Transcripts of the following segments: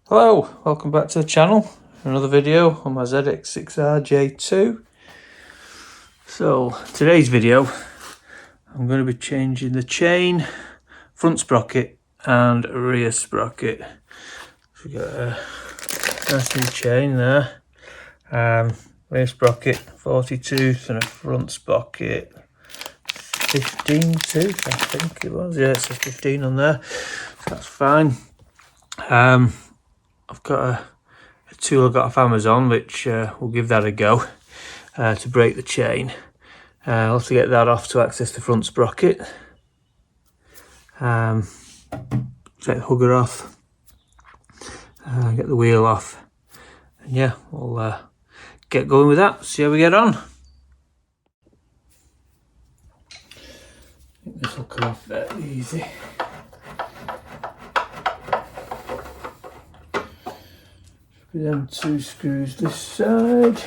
Hello, welcome back to the channel. Another video on my ZX6R J2. So today's video, I'm going to be changing the chain, front sprocket and rear sprocket. So we've got a nice new chain there. Rear sprocket 42 and a front sprocket 15 tooth, I think it was. Yeah, it says 15 on there, so that's fine. I've got a tool I got off Amazon, which we'll give that a go to break the chain. I'll have to get that off to access the front sprocket. Take the hugger off, get the wheel off, and yeah, we'll get going with that, see how we get on. I think this will come off fairly easy. Them two screws this side.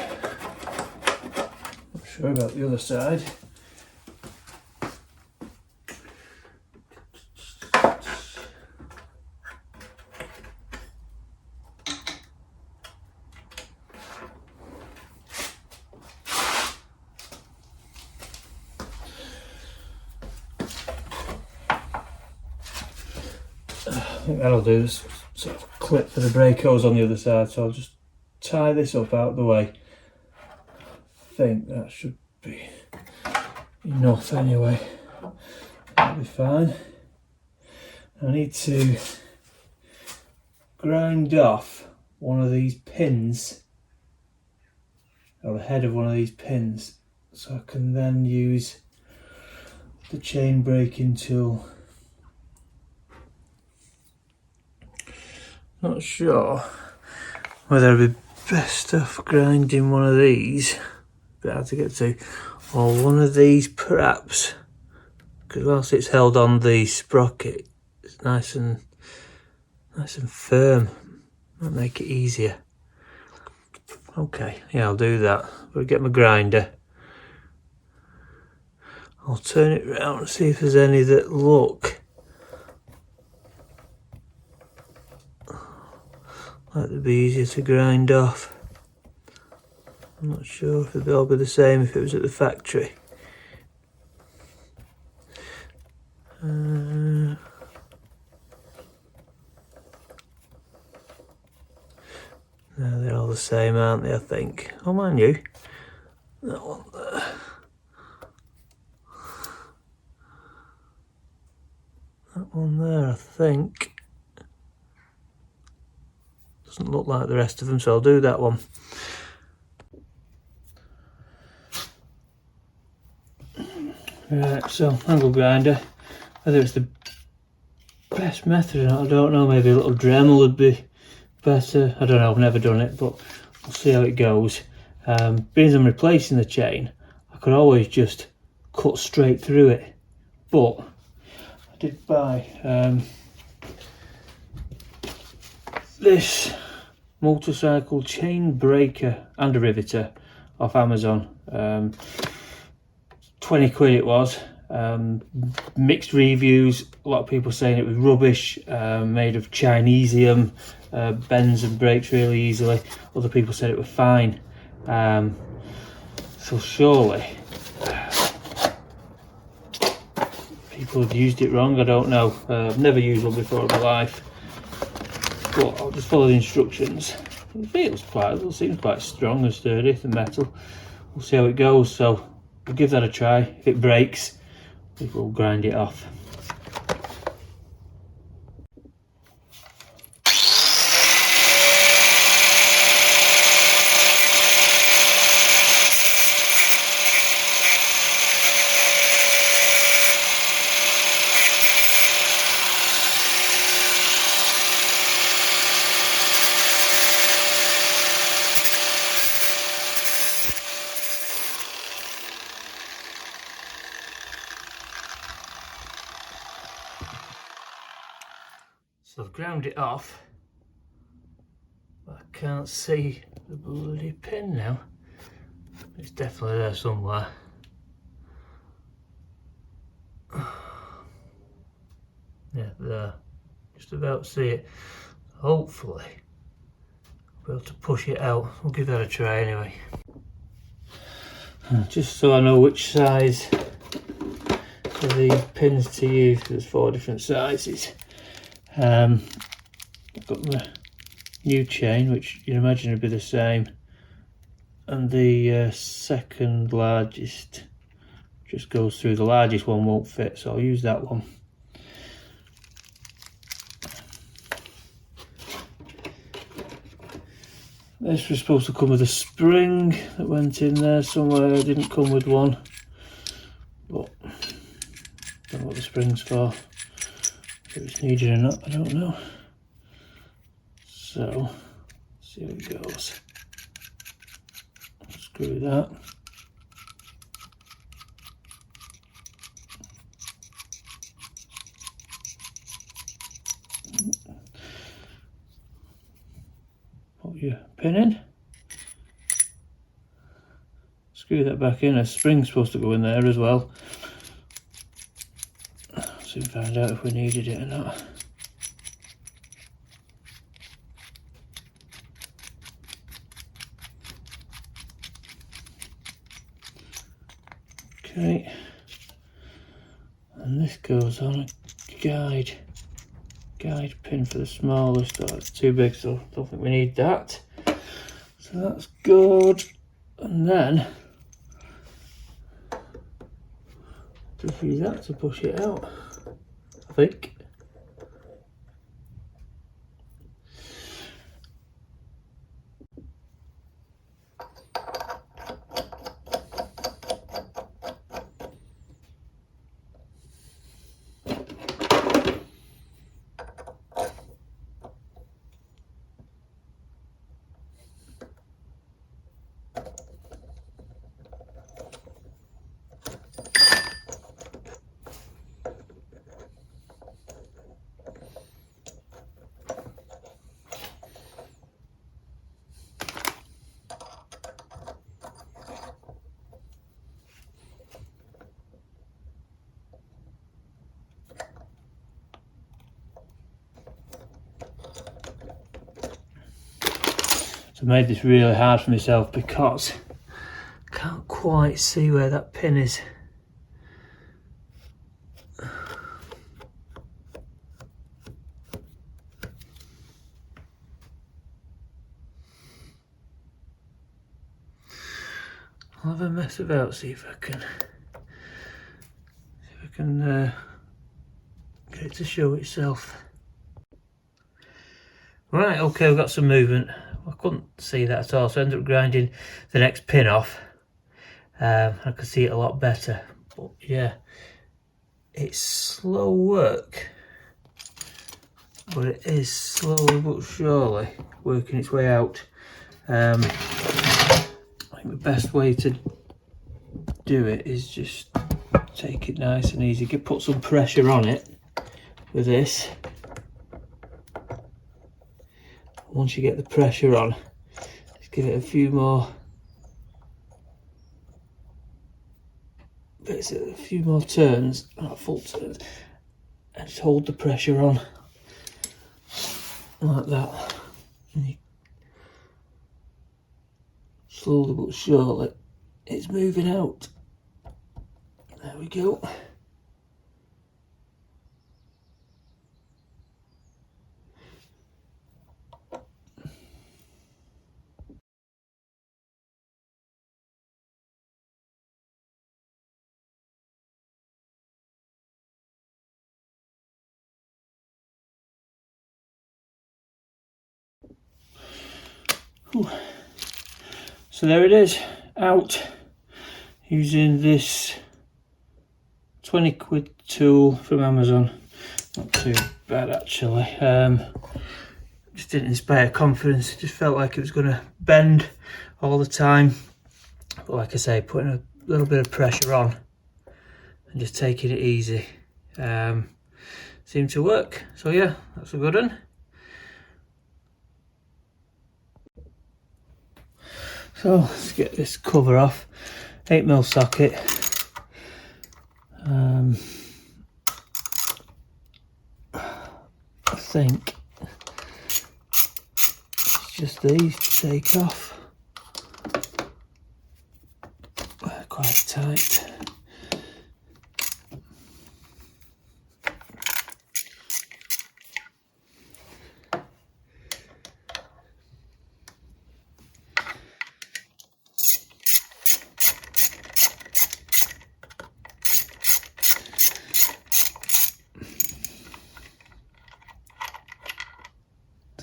Not sure about the other side. I think that'll do. This sort of clip for the brake hose on the other side, so I'll just tie this up out of the way. I think that should be enough anyway. That'll be fine. I need to grind off one of these pins, or the head of one of these pins, so I can then use the chain braking tool. Not sure whether it'd be best off grinding one of these, a bit hard to get to, or one of these perhaps, because whilst it's held on the sprocket, it's nice and firm. Might make it easier. Okay, yeah, I'll do that. I'll get my grinder. I'll turn it round and see if there's any that look like they'd be easier to grind off. I'm not sure if they'd all be the same if it was at the factory. No, they're all the same, aren't they, I think? Oh, mind you, that one there. That one there, I think. Doesn't look like the rest of them, so I'll do that one. Right, so angle grinder. Whether it's the best method or not, I don't know. Maybe a little Dremel would be better. I don't know, I've never done it, but we'll see how it goes. Being I'm replacing the chain, I could always just cut straight through it, but I did buy this motorcycle chain breaker and a riveter off Amazon. 20 quid it was. Mixed reviews, a lot of people saying it was rubbish, made of Chinesium, bends and breaks really easily. Other people said it was fine. So surely people have used it wrong, I don't know. I've never used one before in my life, but I'll just follow the instructions. It seems quite strong and sturdy, the metal. We'll see how it goes, so we'll give that a try. If it breaks, we'll grind it off. So I've ground it off, but I can't see the bloody pin now. It's definitely there somewhere. Yeah, there. Just about see it. Hopefully be able to push it out. We'll give that a try anyway. Just so I know which size of the pins to use, because there's 4 different sizes. I've got my new chain, which you'd imagine would be the same, and the second largest just goes through. The largest one won't fit, so I'll use that one. This was supposed to come with a spring that went in there somewhere. It didn't come with one, but don't know what the spring's for. If it's needed or not, I don't know. So, see how it goes. Screw that. Put your pin in. Screw that back in. A spring's supposed to go in there as well. Soon find out if we needed it or not. Okay, and this goes on a guide pin for the smallest. Oh, it's too big, so I don't think we need that. So that's good. And then just use that to push it out, I think. I made this really hard for myself because I can't quite see where that pin is. I'll have a mess about, see if I can get it to show itself. Right, okay, we've got some movement. I couldn't see that at all, so I ended up grinding the next pin off. I could see it a lot better, but yeah, it's slow work, but it is slowly but surely working its way out. I think the best way to do it is just take it nice and easy. Put some pressure on it with this. Once you get the pressure on, just give it a few more bits, a few more turns, not full turns, and just hold the pressure on like that. And you, slowly but surely, it's moving out. There we go. Whew. So there it is, out using this 20 quid tool from Amazon. Not too bad actually. Just didn't inspire confidence. It just felt like it was going to bend all the time. But like I say, putting a little bit of pressure on and just taking it easy seemed to work. So yeah, that's a good one. So let's get this cover off. 8mm socket. I think just these to take off. They're quite tight.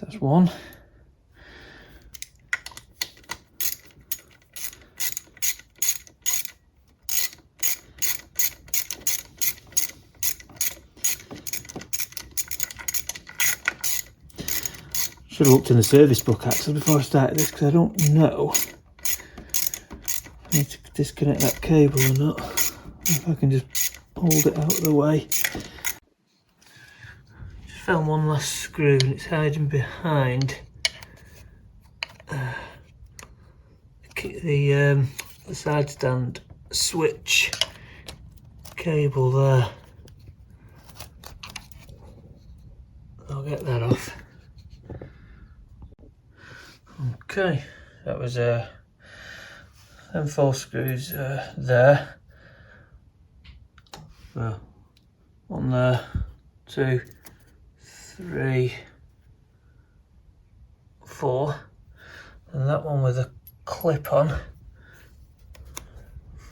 That's one. Should have looked in the service book actually before I started this, because I don't know if I need to disconnect that cable or not. If I can just hold it out of the way. Just found one last screw and it's hiding behind the side stand switch cable there. I'll get that off. Okay, that was them 4 screws there. So, 1 there, 2, 3, 4, and that one with a clip on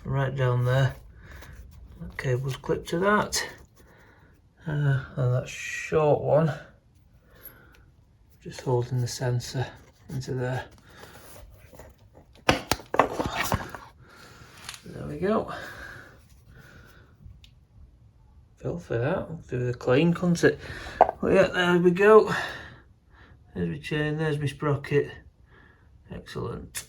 right down there. That cable's clipped to that, and that short one just holding the sensor into there. There we go. Filthy that. We'll do the clean, couldn't it? But yeah, there we go. There's my chain, there's my sprocket. Excellent.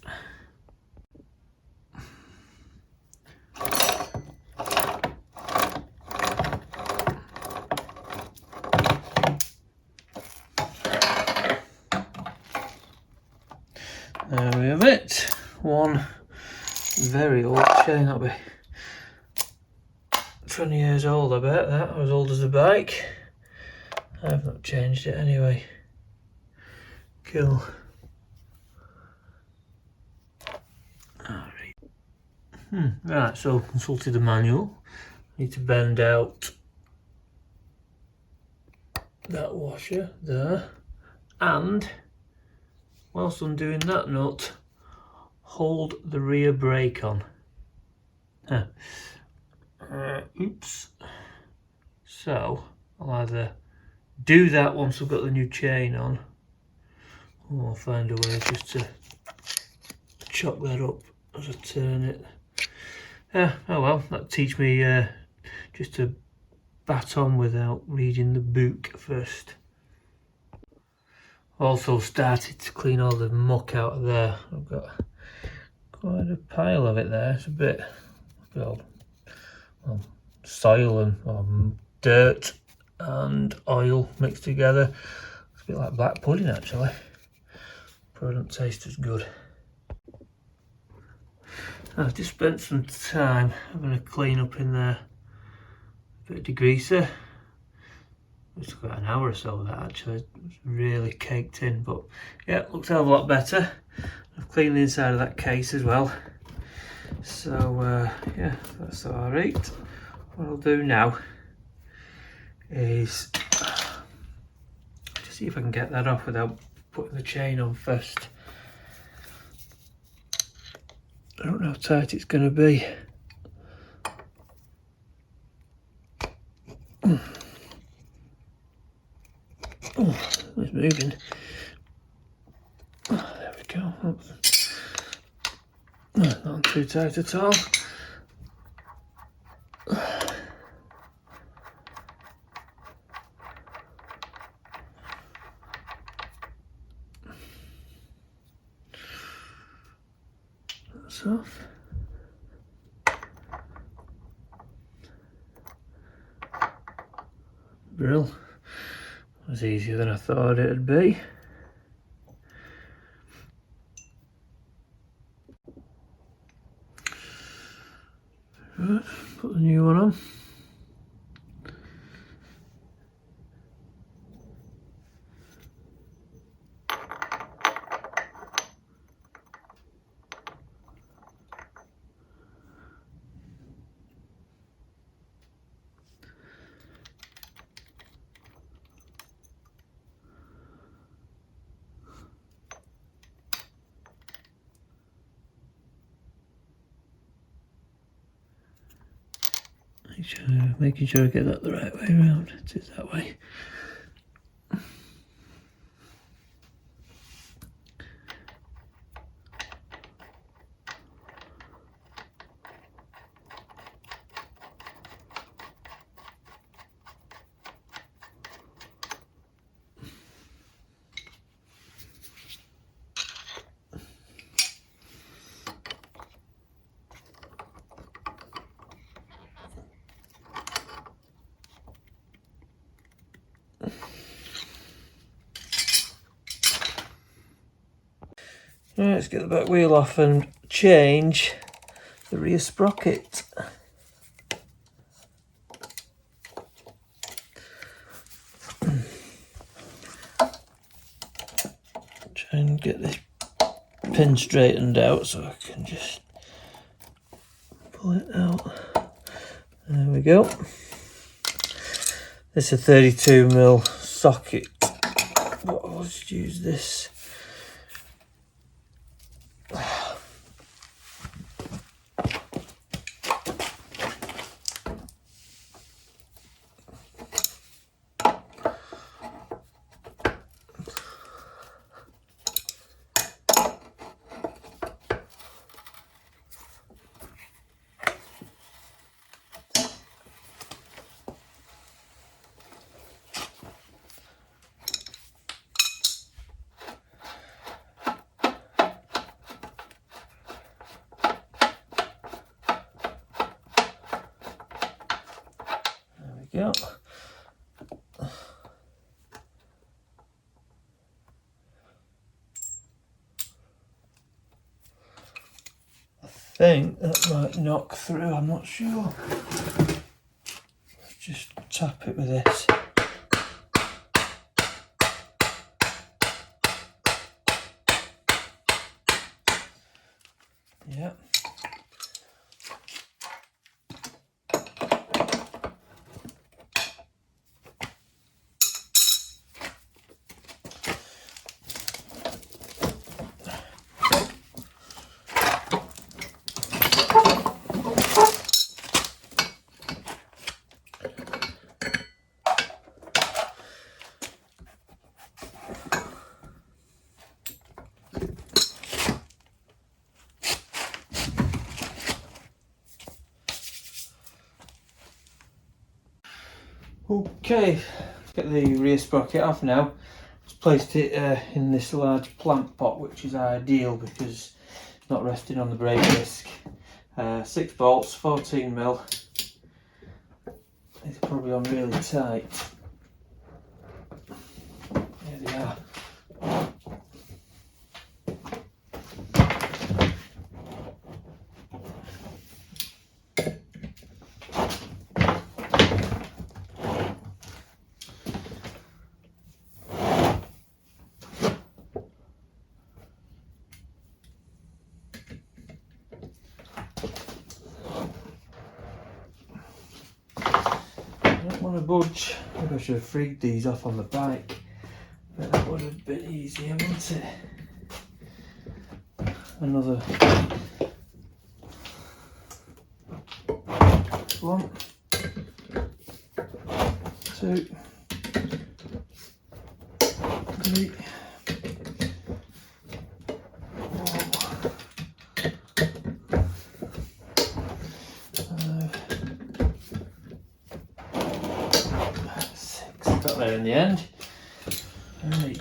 There we have it. One very old chain, that'll be 20 years old, I bet. That was old as a bike. I've not changed it anyway. Cool. Right, so consulted the manual. Need to bend out that washer there, and whilst I'm doing that nut, hold the rear brake on. Oops. So I'll either do that once I've got the new chain on, or I'll find a way just to chop that up as I turn it. Oh well, that'll teach me just to bat on without reading the book first. Also started to clean all the muck out of there. I've got quite a pile of it there. It's a bit, well, soil and dirt and oil mixed together. It's a bit like black pudding actually. Probably don't taste as good. I've just spent some time having a clean up in there. A bit of degreaser. It's about an hour or so that actually. It's really caked in, but yeah, it looks a hell of a lot better. I've cleaned the inside of that case as well. So yeah, that's alright. What I'll do now is just see if I can get that off without putting the chain on first. I don't know how tight it's going to be. Oh, it's moving. Oh, there we go. Not too tight at all. That's off. Brill. It was easier than I thought it'd be. Right, put the new one on. making sure I get that the right way around. It is that way. Right, let's get the back wheel off and change the rear sprocket. Try and get this pin straightened out so I can just pull it out. There we go. This is a 32mm socket, but I'll just use this. Yeah. I think that might knock through, I'm not sure. Let's just tap it with this. Yeah. Okay, get the rear sprocket off now. Just placed it in this large plant pot, which is ideal because it's not resting on the brake disc. 6 bolts, 14mm. It's probably on really tight. There they are. Want to budge. Maybe I should have freed these off on the bike, but that would have been easier, wouldn't it? Another one, 2, 3, 6. Got there in the end. Right.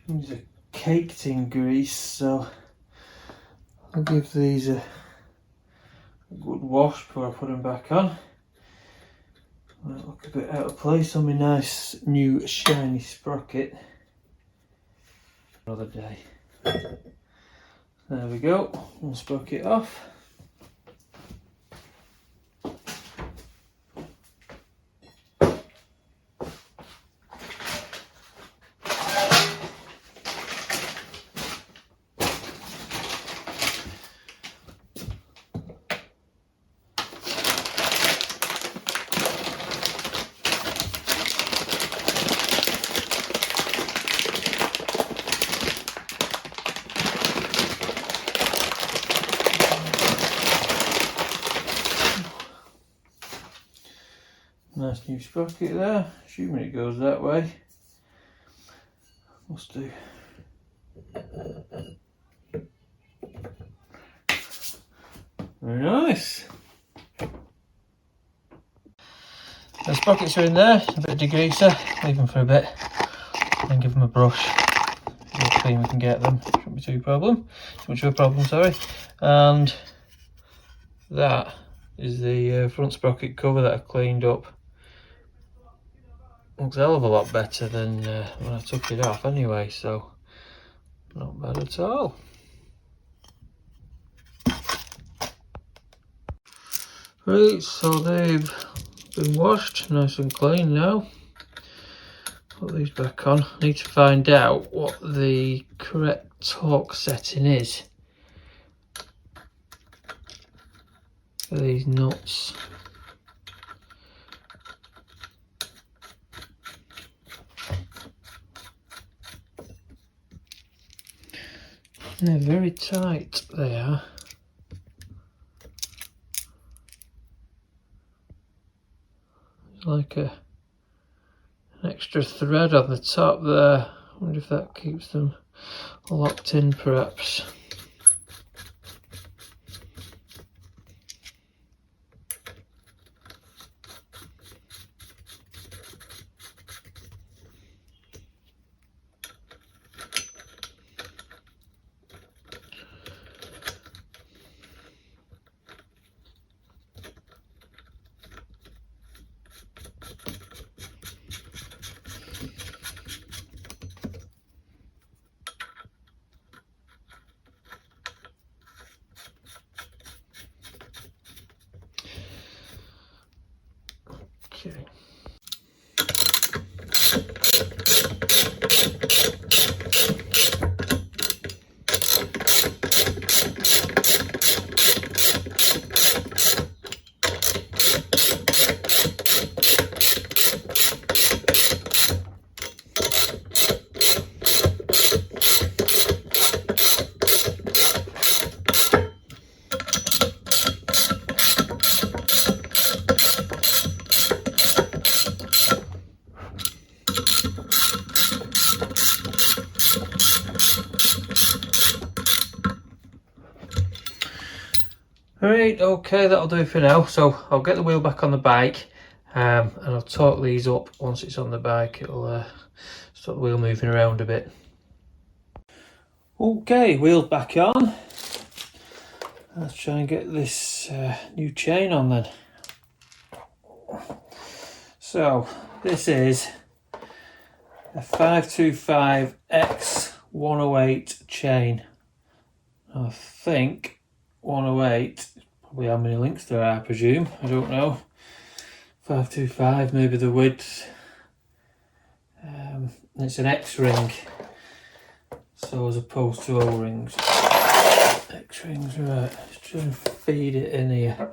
These are caked in grease, so I'll give these a good wash before I put them back on. Might look a bit out of place on my nice new shiny sprocket. Another day. There we go, we'll sprocket off. Nice new sprocket there, assuming it goes that way. Must do. Very nice. The sprockets are in there, a bit of degreaser, leave them for a bit, then give them a brush. How clean we can get them, shouldn't be too much of a problem, sorry. And that is the front sprocket cover that I've cleaned up. Looks a hell of a lot better than when I took it off anyway, so not bad at all. Right, so they've been washed nice and clean now. Put these back on. I need to find out what the correct torque setting is for these nuts. They're very tight, they are. There's like an extra thread on the top there. I wonder if that keeps them locked in perhaps. Okay. Right, okay, that'll do for now. So I'll get the wheel back on the bike and I'll torque these up. Once it's on the bike, it'll start the wheel moving around a bit. Okay, wheel's back on. Let's try and get this new chain on then. So this is a 525X108 chain. I think 108 is probably how many links there are, I presume. I don't know. 525, maybe the width. It's an X ring, so as opposed to O rings. X rings, right. Let's try and feed it in here.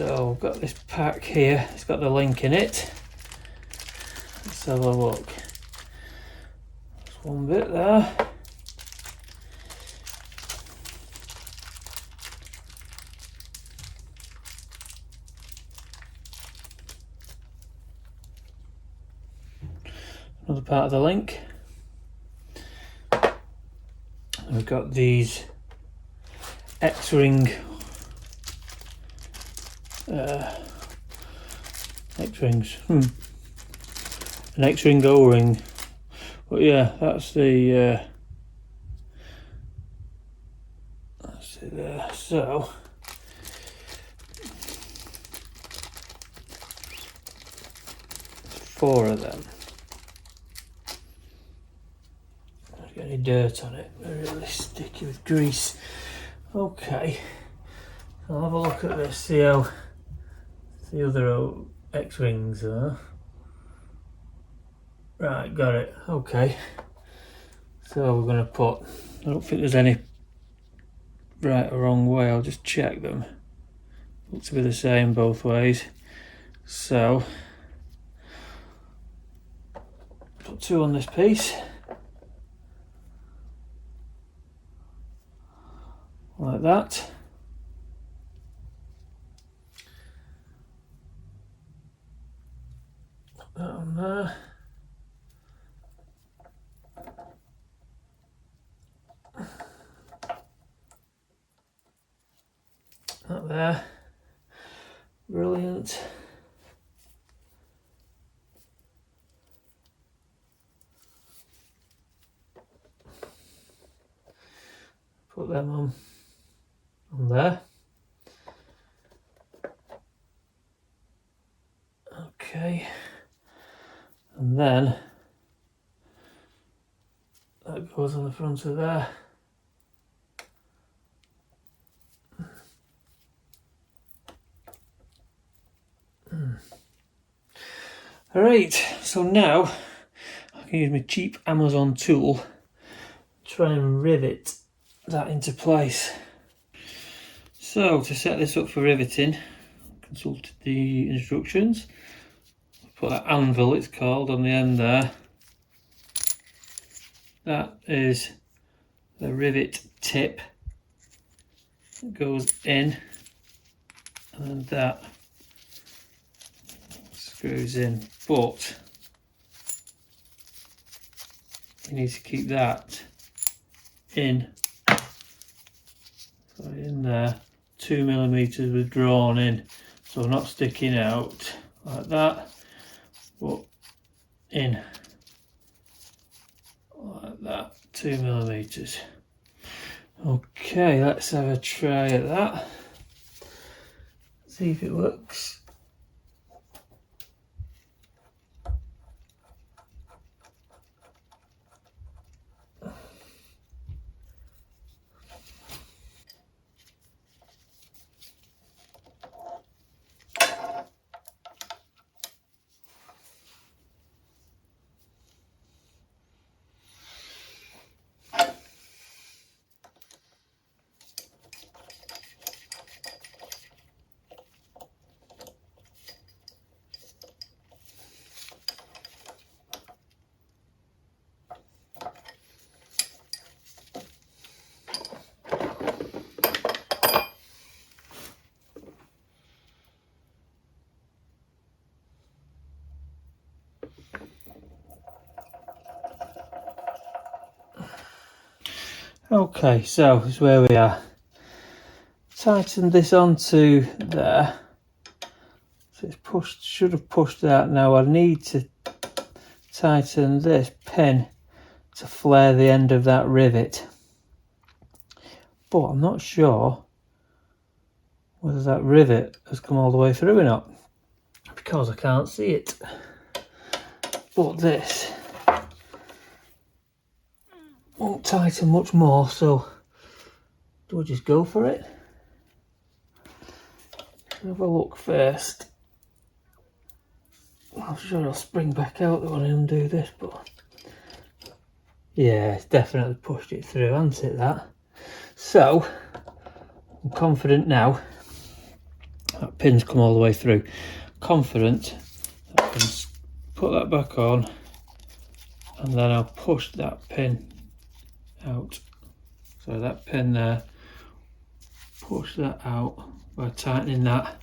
So I've got this pack here, it's got the link in it. Let's have a look. There's one bit there. Another part of the link. And we've got these X-ring X-rings. An X-ring O-ring. But yeah, that's the that's it there. So four of them. Don't get any dirt on it. They're really sticky with grease. Okay, I'll have a look at this. See how the other X-rings are. Right, got it. Okay. So we're going to put, I don't think there's any right or wrong way, I'll just check them. Looks to be the same both ways. So, put two on this piece. Like that. Put that on there. That there. Brilliant. Put them on there. Okay. And then that goes on the front of there. Alright, so now I can use my cheap Amazon tool to try and rivet that into place. So to set this up for riveting, I consulted the instructions. Put that anvil, it's called, on the end there. That is the rivet tip that goes in, and that screws in, but you need to keep that in, so in there, 2mm withdrawn in, so not sticking out like that, but in like that, 2mm. Okay, let's have a try at that, see if it works. Okay, so this is where we are. Tighten this onto there. So it's pushed, should have pushed out. Now I need to tighten this pin to flare the end of that rivet. But I'm not sure whether that rivet has come all the way through or not, because I can't see it. But this won't tighten much more, so do I just go for it? Have a look first. I'm sure I'll spring back out when I undo this, but yeah, it's definitely pushed it through, hasn't it, that? So I'm confident now. that pin's come all the way through. Confident that I can put that back on, and then I'll push that pin out. So that pin there, push that out by tightening that,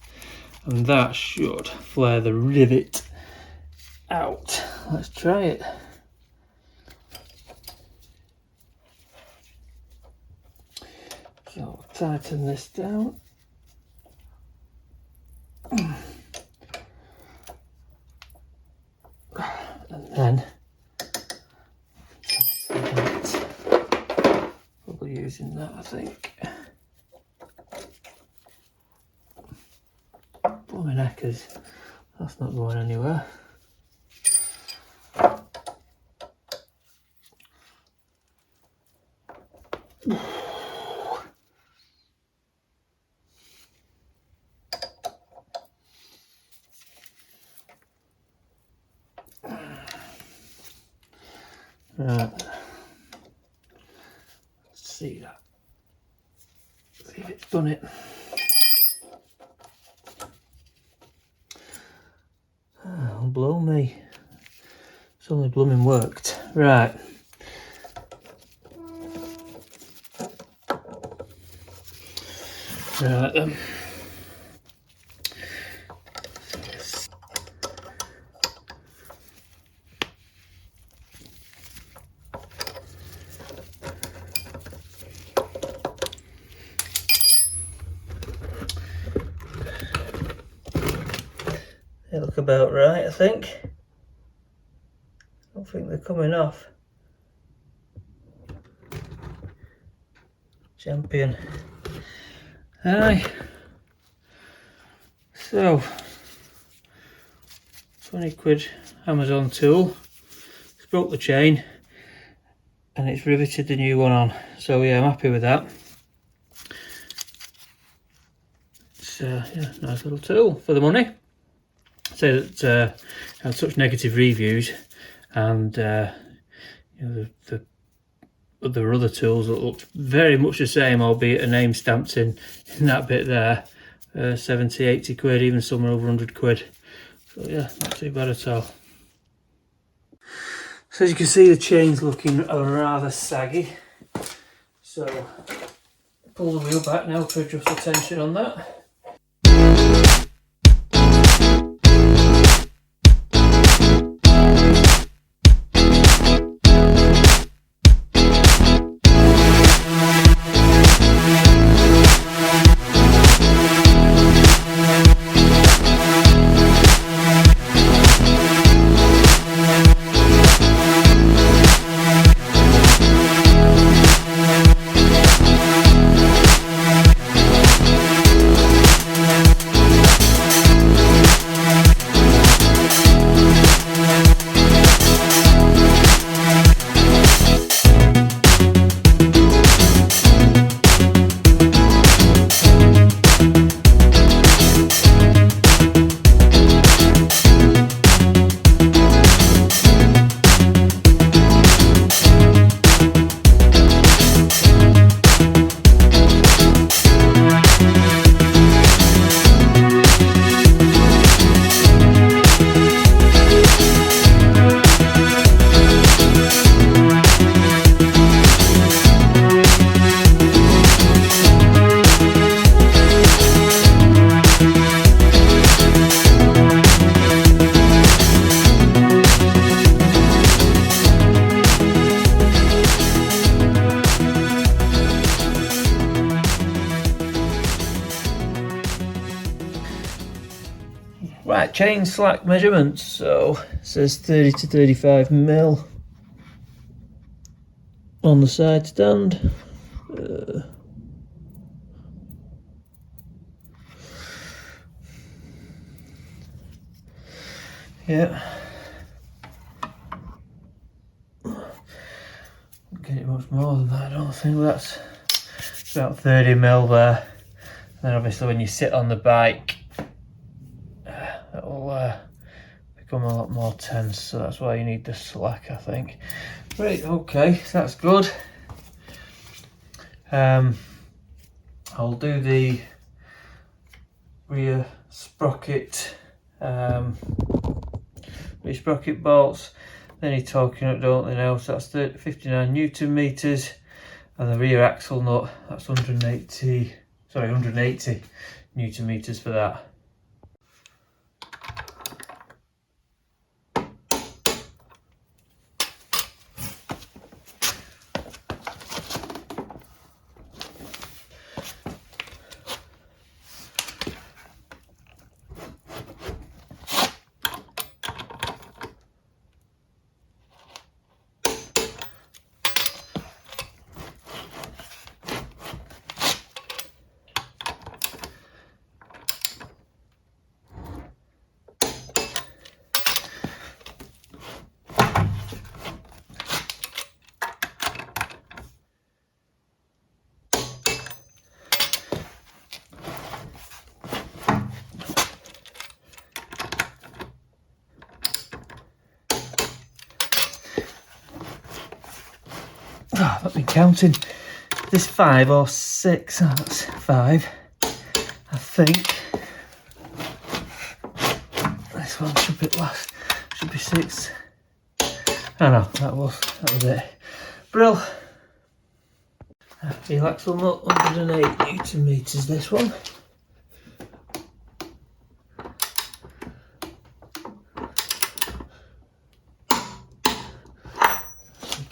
and that should flare the rivet out. Let's try it. So I'll tighten this down. And then probably using that, I think. Blooming heckers, that's not going anywhere. Right, let's see that. See if it's done it. Oh, blow me. It's only blooming worked. Right. Right then. They look about right, I think. I don't think they're coming off. Champion. Aye. So, 20 quid Amazon tool. It's broke the chain and it's riveted the new one on. So yeah, I'm happy with that. It's yeah, nice little tool for the money. Say that I had such negative reviews, and you know, there were other tools that looked very much the same, albeit a name stamped in that bit there. 70, 80 quid, even some are over 100 quid. So yeah, not too bad at all. So as you can see, the chain's looking rather saggy. So pull the wheel back now to adjust the tension on that. Right, chain slack measurements. So it says 30 to 35 mil on the side stand. Yeah. Get it much more than that, I don't think. That's about 30 mil there. And then obviously when you sit on the bike, it'll become a lot more tense, so that's why you need the slack, I think. Right, okay, so that's good. I'll do the rear sprocket bolts. Then you're talking up, don't they now? So that's 59 Newton meters, and the rear axle nut, that's 180 Newton meters for that. Oh, I've been counting. This 5 or 6. Oh, that's 5. I think this one should be last. Should be 6. I know that was it. Brill. Heel axle nut, 108 Newton meters. This one. There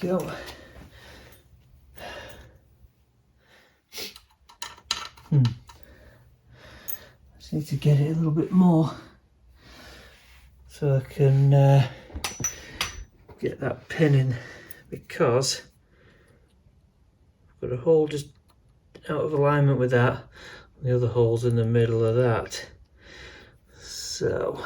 we go. Just need to get it a little bit more so I can get that pin in, because I've got a hole just out of alignment with that, and the other hole's in the middle of that. So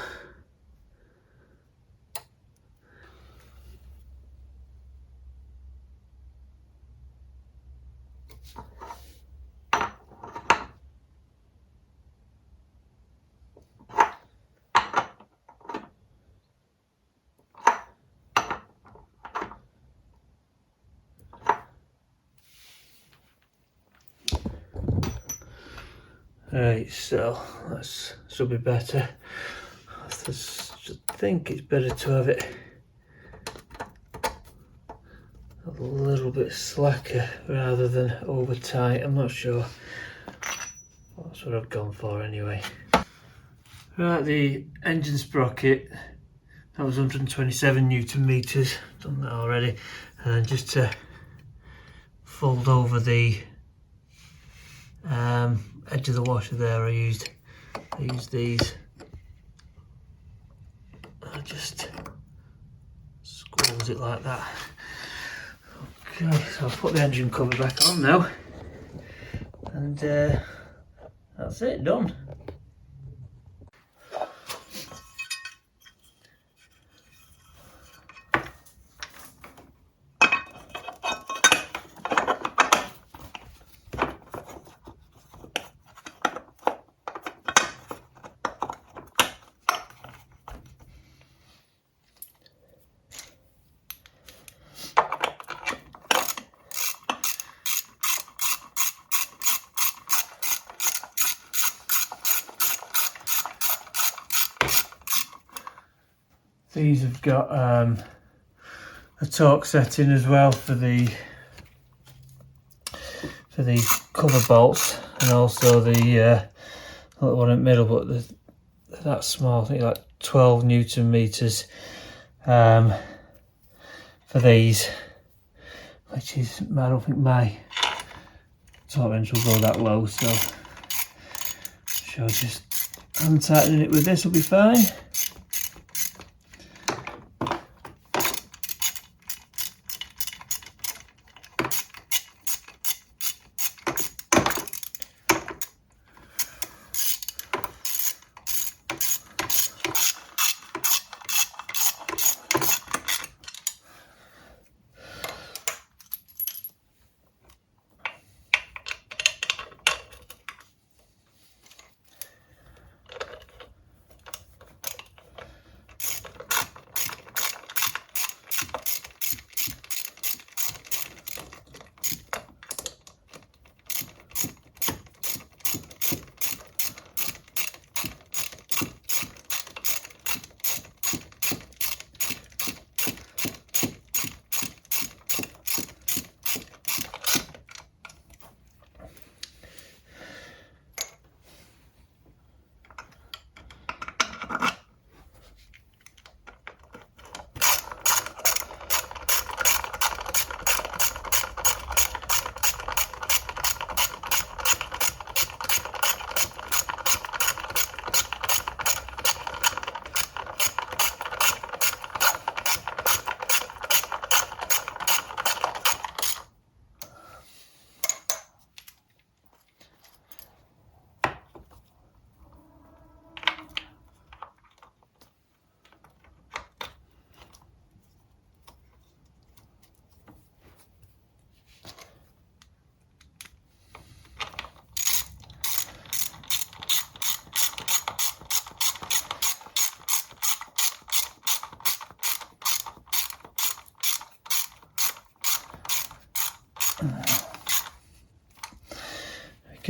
right, so that should be better. I think it's better to have it a little bit slacker rather than over tight. I'm not sure. That's what I've gone for anyway. Right, the engine sprocket, that was 127 Newton meters. Done that already. And then just to fold over the edge of the washer there, I used these. I just squeeze it like that. Okay, so I'll put the engine cover back on now, and that's it, done. These have got a torque setting as well for these cover bolts, and also the little one in the middle, but they're that small. I think like 12 Newton meters for these, which is, I don't think my torque wrench will go that low, so just untightening it with this will be fine.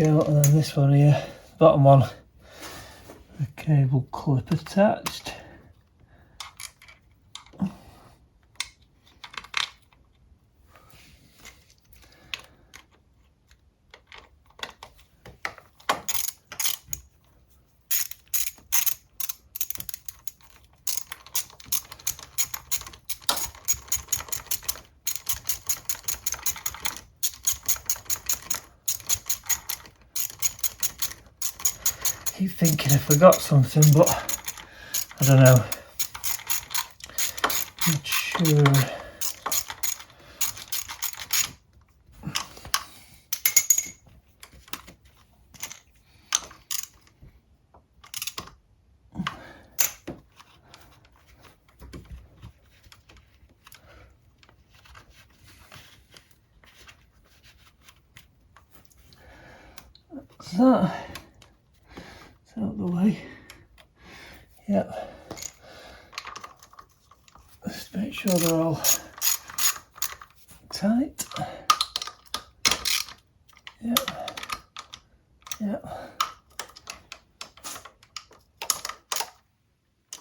out, and then this one here, bottom one, the cable clip attached. I keep thinking I forgot something, but I don't know. Not sure. That's that. It's out of the way. Yep. Just make sure they're all tight. Yep. Yep.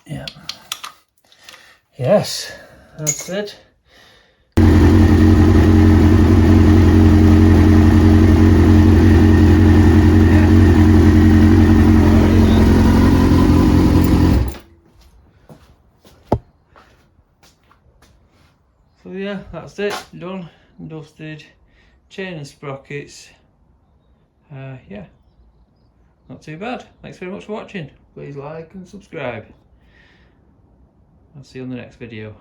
Yep. Yes, that's it. So yeah, that's it, done and dusted. Chain and sprockets. Yeah, not too bad. Thanks very much for watching. Please like and subscribe. I'll see you on the next video.